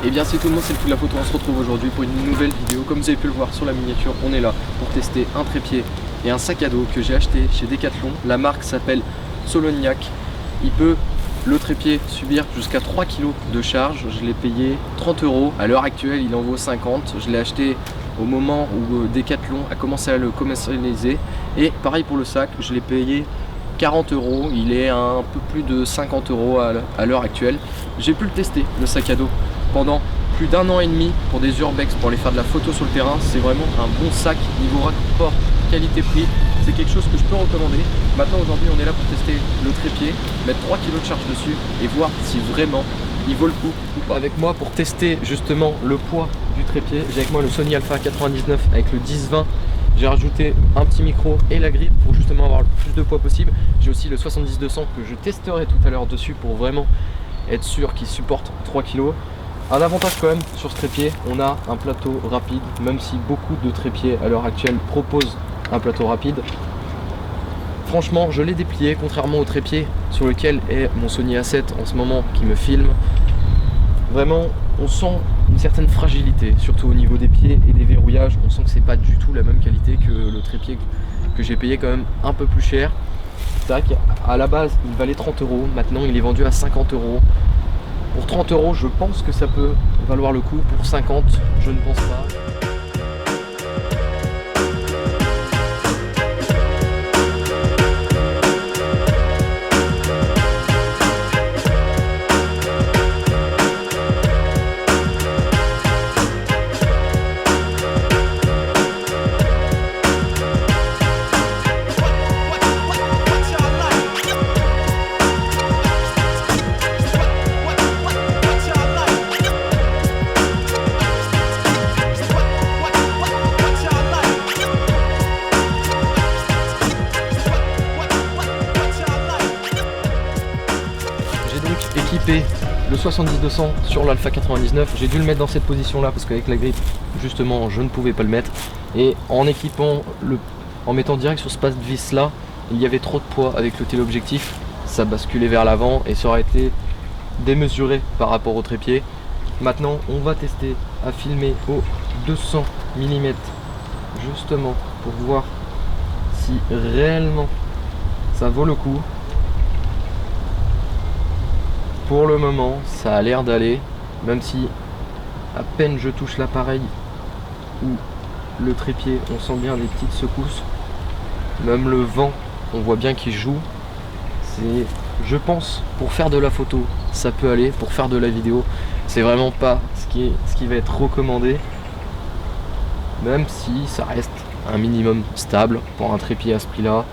Et bien c'est tout le monde, c'est le coup de la photo, on se retrouve aujourd'hui pour une nouvelle vidéo. Comme vous avez pu le voir sur la miniature, on est là pour tester un trépied et un sac à dos que j'ai acheté chez Decathlon. La marque s'appelle Soloniac. Il peut, le trépied, subir jusqu'à 3 kg de charge. Je l'ai payé 30 €. À l'heure actuelle, il en vaut 50. Je l'ai acheté au moment où Decathlon a commencé à le commercialiser. Et pareil pour le sac, je l'ai payé 40 €, il est à un peu plus de 50 € à l'heure actuelle. J'ai pu le tester, le sac à dos, pendant plus d'1 an et demi pour des urbex, pour aller faire de la photo sur le terrain. C'est vraiment un bon sac niveau rapport qualité-prix. C'est quelque chose que je peux recommander. Maintenant aujourd'hui on est là pour tester le trépied, mettre 3 kg de charge dessus et voir si vraiment il vaut le coup ou pas. Avec moi pour tester justement le poids du trépied, j'ai avec moi le Sony Alpha 99 avec le 10-20. J'ai rajouté un petit micro et la grippe pour justement avoir le plus de poids possible. J'ai aussi le 70-200 que je testerai tout à l'heure dessus pour vraiment être sûr qu'il supporte 3 kg. Un avantage quand même sur ce trépied, on a un plateau rapide, même si beaucoup de trépieds à l'heure actuelle proposent un plateau rapide. Franchement, je l'ai déplié, contrairement au trépied sur lequel est mon Sony A7 en ce moment qui me filme. Vraiment, on sent une certaine fragilité, surtout au niveau des pieds et des verrouillages. On sent que c'est pas du tout la même qualité que le trépied que j'ai payé quand même un peu plus cher. Tac, à la base, il valait 30 €. Maintenant, il est vendu à 50 €. Pour 30 €, je pense que ça peut valoir le coup. Pour 50, je ne pense pas. Équipé le 70-200 sur l'Alpha 99, j'ai dû le mettre dans cette position là parce qu'avec la grippe justement je ne pouvais pas le mettre, et en équipant en mettant direct sur ce passe-vis là, il y avait trop de poids avec le téléobjectif, ça basculait vers l'avant et ça aurait été démesuré par rapport au trépied. Maintenant on va tester à filmer au 200 mm justement pour voir si réellement ça vaut le coup. Pour le moment, ça a l'air d'aller, même si à peine je touche l'appareil ou le trépied, on sent bien des petites secousses. Même le vent, on voit bien qu'il joue. Je pense, pour faire de la photo, ça peut aller. Pour faire de la vidéo, c'est vraiment pas ce qui va être recommandé. Même si ça reste un minimum stable pour un trépied à ce prix-là.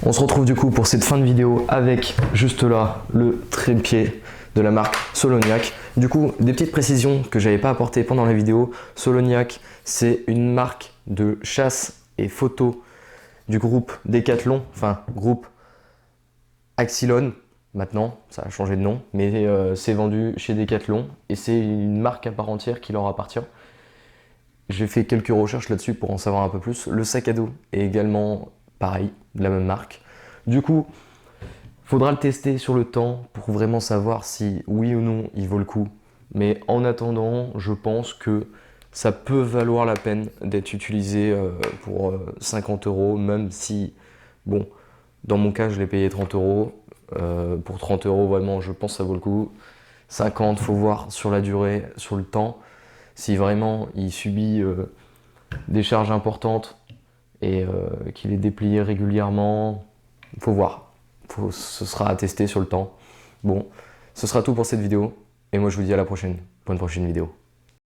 On se retrouve du coup pour cette fin de vidéo avec juste là le trépied de la marque Soloniac. Du coup, des petites précisions que j'avais pas apportées pendant la vidéo. Soloniac, c'est une marque de chasse et photo du groupe Decathlon, enfin groupe Axilon. Maintenant, ça a changé de nom, mais c'est vendu chez Decathlon et c'est une marque à part entière qui leur appartient. J'ai fait quelques recherches là-dessus pour en savoir un peu plus. Le sac à dos est également pareil, de la même marque. Du coup, faudra le tester sur le temps pour vraiment savoir si oui ou non il vaut le coup. Mais en attendant, je pense que ça peut valoir la peine d'être utilisé pour 50 €, même si, bon, dans mon cas, je l'ai payé 30 €. Pour 30 €, vraiment, je pense que ça vaut le coup. 50, faut voir sur la durée, sur le temps. Si vraiment il subit des charges importantes et qu'il est déplié régulièrement, faut voir. Ce sera à tester sur le temps. Bon, ce sera tout pour cette vidéo. Et moi, je vous dis à la prochaine, pour une prochaine vidéo.